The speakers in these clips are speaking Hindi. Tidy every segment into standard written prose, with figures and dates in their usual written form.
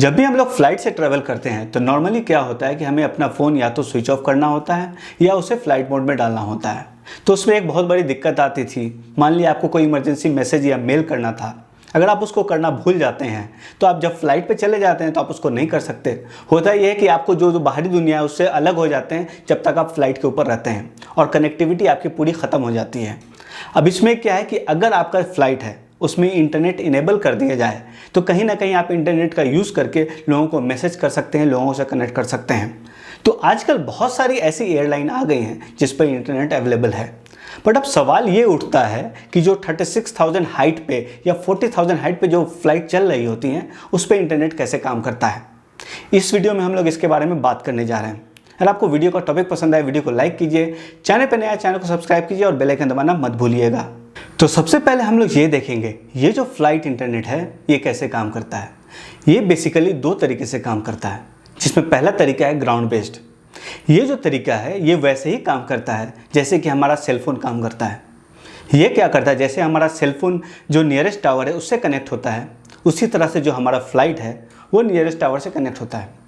जब भी हम लोग फ्लाइट से ट्रैवल करते हैं तो नॉर्मली क्या होता है कि हमें अपना फ़ोन या तो स्विच ऑफ करना होता है या उसे फ्लाइट मोड में डालना होता है। तो उसमें एक बहुत बड़ी दिक्कत आती थी। मान लिया आपको कोई इमरजेंसी मैसेज या मेल करना था, अगर आप उसको करना भूल जाते हैं तो आप जब फ्लाइट पे चले जाते हैं तो आप उसको नहीं कर सकते। होता यह है कि आपको जो बाहरी दुनिया है उससे अलग हो जाते हैं जब तक आप फ्लाइट के ऊपर रहते हैं और कनेक्टिविटी आपकी पूरी ख़त्म हो जाती है। अब इसमें क्या है कि अगर आपका फ्लाइट है उसमें इंटरनेट इनेबल कर दिया जाए तो कहीं ना कहीं आप इंटरनेट का यूज़ करके लोगों को मैसेज कर सकते हैं, लोगों से कनेक्ट कर सकते हैं। तो आजकल बहुत सारी ऐसी एयरलाइन आ गई हैं जिस पर इंटरनेट अवेलेबल है। बट अब सवाल ये उठता है कि जो 36,000 हाइट पे या 40,000 हाइट पे जो फ्लाइट चल रही होती हैं उस पर इंटरनेट कैसे काम करता है। इस वीडियो में हम लोग इसके बारे में बात करने जा रहे हैं। अगर आपको वीडियो का टॉपिक पसंद आए वीडियो को लाइक कीजिए, चैनल पर नया चैनल को सब्सक्राइब कीजिए और बेल आइकन दबाना मत भूलिएगा। तो सबसे पहले हम लोग ये देखेंगे ये जो फ्लाइट इंटरनेट है ये कैसे काम करता है। ये बेसिकली दो तरीके से काम करता है, जिसमें पहला तरीका है ग्राउंड बेस्ड। ये जो तरीका है ये वैसे ही काम करता है जैसे कि हमारा सेलफोन काम करता है। ये क्या करता है, जैसे हमारा सेलफोन जो नियरेस्ट टावर है उससे कनेक्ट होता है, उसी तरह से जो हमारा फ्लाइट है वो नियरेस्ट टावर से कनेक्ट होता है।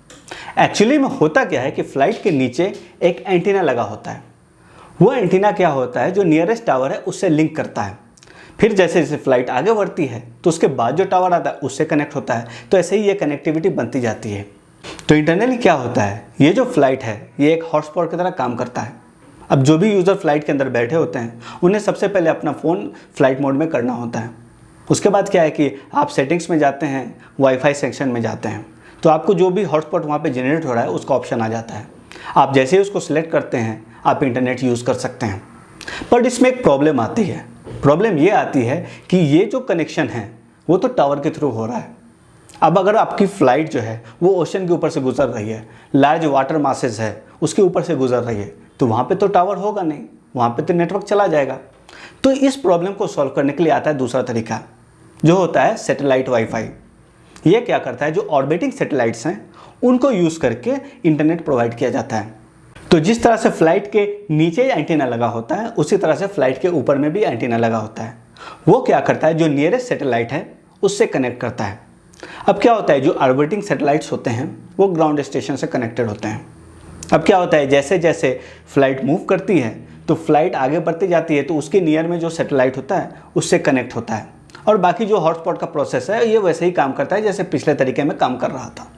एक्चुअली में होता क्या है कि फ्लाइट के नीचे एक एंटीना लगा होता है। वो एंटीना क्या होता है जो नियरेस्ट टावर है उससे लिंक करता है। फिर जैसे जैसे फ्लाइट आगे बढ़ती है तो उसके बाद जो टावर आता है उससे कनेक्ट होता है। तो ऐसे ही ये कनेक्टिविटी बनती जाती है। तो इंटरनली क्या होता है, ये जो फ्लाइट है ये एक हॉटस्पॉट की तरह काम करता है। अब जो भी यूज़र फ्लाइट के अंदर बैठे होते हैं उन्हें सबसे पहले अपना फ़ोन फ्लाइट मोड में करना होता है। उसके बाद क्या है कि आप सेटिंग्स में जाते हैं, वाईफाई सेक्शन में जाते हैं, तो आपको जो भी हॉटस्पॉट वहाँ पे जनरेट हो रहा है उसका ऑप्शन आ जाता है। आप जैसे ही उसको सिलेक्ट करते हैं आप इंटरनेट यूज़ कर सकते हैं। बट इसमें एक प्रॉब्लम आती है। प्रॉब्लम ये आती है कि ये जो कनेक्शन है वो तो टावर के थ्रू हो रहा है। अब अगर आपकी फ़्लाइट जो है वो ओशन के ऊपर से गुजर रही है, लार्ज वाटर मासेस है उसके ऊपर से गुजर रही है, तो वहाँ पे तो टावर होगा नहीं, वहाँ पे तो नेटवर्क चला जाएगा। तो इस प्रॉब्लम को सॉल्व करने के लिए आता है दूसरा तरीका, जो होता है सैटेलाइट वाईफाई। ये क्या करता है, जो ऑर्बिटिंग सैटेलाइट्स हैं उनको यूज़ करके इंटरनेट प्रोवाइड किया जाता है। तो जिस तरह से फ्लाइट के नीचे एंटीना लगा होता है उसी तरह से फ्लाइट के ऊपर में भी एंटीना लगा होता है। वो क्या करता है, जो नियरेस्ट सैटेलाइट है उससे कनेक्ट करता है। अब क्या होता है, जो ऑर्बिटिंग सैटेलाइट्स होते हैं वो ग्राउंड स्टेशन से कनेक्टेड होते हैं। अब क्या होता है, जैसे जैसे फ्लाइट मूव करती है तो फ्लाइट आगे बढ़ती जाती है तो उसके नियर में जो सैटेलाइट होता है उससे कनेक्ट होता है। और बाकी जो हॉटस्पॉट का प्रोसेस है ये वैसे ही काम करता है जैसे पिछले तरीके में काम कर रहा था।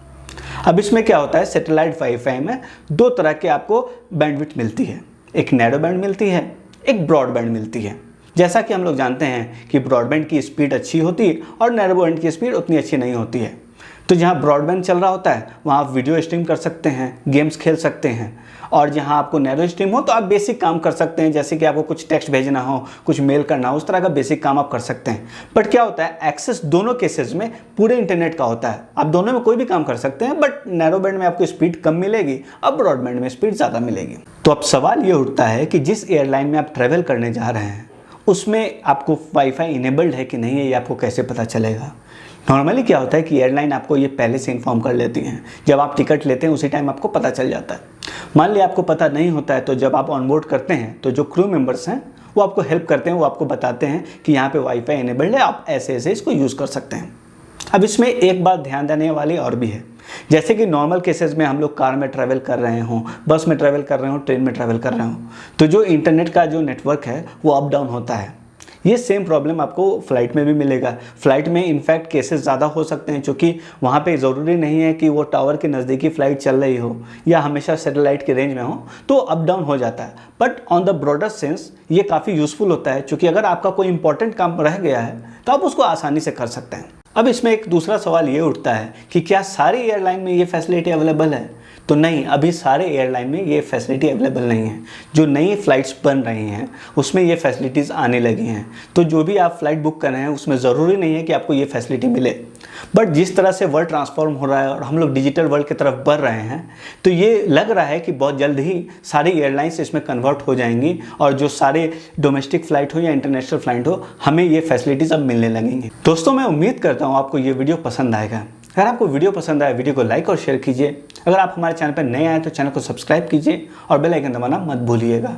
अब इसमें क्या होता है, सैटेलाइट वाईफाई में दो तरह के आपको बैंडविड्थ मिलती है। एक नैरो बैंड मिलती है, एक ब्रॉडबैंड मिलती है। जैसा कि हम लोग जानते हैं कि ब्रॉडबैंड की स्पीड अच्छी होती है और नैरो बैंड की स्पीड उतनी अच्छी नहीं होती है। तो जहाँ ब्रॉडबैंड चल रहा होता है वहाँ आप वीडियो स्ट्रीम कर सकते हैं, गेम्स खेल सकते हैं, और जहाँ आपको नैरो स्ट्रीम हो तो आप बेसिक काम कर सकते हैं, जैसे कि आपको कुछ टेक्स्ट भेजना हो, कुछ मेल करना हो, उस तरह का बेसिक काम आप कर सकते हैं। बट क्या होता है, एक्सेस दोनों केसेस में पूरे इंटरनेट का होता है। आप दोनों में कोई भी काम कर सकते हैं, बट नैरो बैंड में आपको स्पीड कम मिलेगी, अब ब्रॉडबैंड में स्पीड ज़्यादा मिलेगी। तो अब सवाल ये उठता है कि जिस एयरलाइन में आप ट्रैवल करने जा रहे हैं उसमें आपको वाईफाई इनेबल्ड है कि नहीं है, ये आपको कैसे पता चलेगा। नॉर्मली क्या होता है कि एयरलाइन आपको ये पहले से इन्फॉर्म कर लेती हैं। जब आप टिकट लेते हैं उसी टाइम आपको पता चल जाता है। मान लिया आपको पता नहीं होता है तो जब आप ऑनबोर्ड करते हैं तो जो क्रू मेंबर्स हैं वो आपको हेल्प करते हैं, वो आपको बताते हैं कि यहाँ पे वाईफाई इनेबल्ड है, आप ऐसे ऐसे इसको यूज़ कर सकते हैं। अब इसमें एक बात ध्यान देने वाली और भी है, जैसे कि नॉर्मल केसेस में हम लोग कार में ट्रैवल कर रहे हों, बस में ट्रैवल कर रहे हों, ट्रेन में ट्रैवल कर रहे हों, तो जो इंटरनेट का जो नेटवर्क है वो अप डाउन होता है। ये सेम प्रॉब्लम आपको फ़्लाइट में भी मिलेगा। फ़्लाइट में इनफैक्ट केसेस ज़्यादा हो सकते हैं क्योंकि वहाँ पे ज़रूरी नहीं है कि वो टावर के नज़दीकी फ़्लाइट चल रही हो या हमेशा सैटेलाइट के रेंज में हो, तो अप डाउन हो जाता है। But on the broader sense ये काफ़ी यूज़फुल होता है क्योंकि अगर आपका कोई इंपॉर्टेंट काम रह गया है तो आप उसको आसानी से कर सकते हैं। अब इसमें एक दूसरा सवाल ये उठता है कि क्या सारी एयरलाइन में ये फैसिलिटी अवेलेबल है। तो नहीं, अभी सारे एयरलाइन में ये फैसिलिटी अवेलेबल नहीं है। जो नई फ़्लाइट्स बन रही हैं उसमें ये फैसिलिटीज़ आने लगी हैं। तो जो भी आप फ़्लाइट बुक कर रहे हैं उसमें ज़रूरी नहीं है कि आपको ये फैसिलिटी मिले। बट जिस तरह से वर्ल्ड ट्रांसफॉर्म हो रहा है और हम लोग डिजिटल वर्ल्ड की तरफ बढ़ रहे हैं तो ये लग रहा है कि बहुत जल्द ही सारी एयरलाइंस इसमें कन्वर्ट हो जाएंगी और जो सारे डोमेस्टिक फ़्लाइट हो या इंटरनेशनल फ़्लाइट हो हमें ये फैसिलिटीज़ अब मिलने लगेंगी। दोस्तों, मैं उम्मीद करता हूँ आपको ये वीडियो पसंद आएगा। अगर आपको वीडियो पसंद आए वीडियो को लाइक और शेयर कीजिए। अगर आप हमारे चैनल पर नए आए तो चैनल को सब्सक्राइब कीजिए और बेल आइकन दबाना मत भूलिएगा।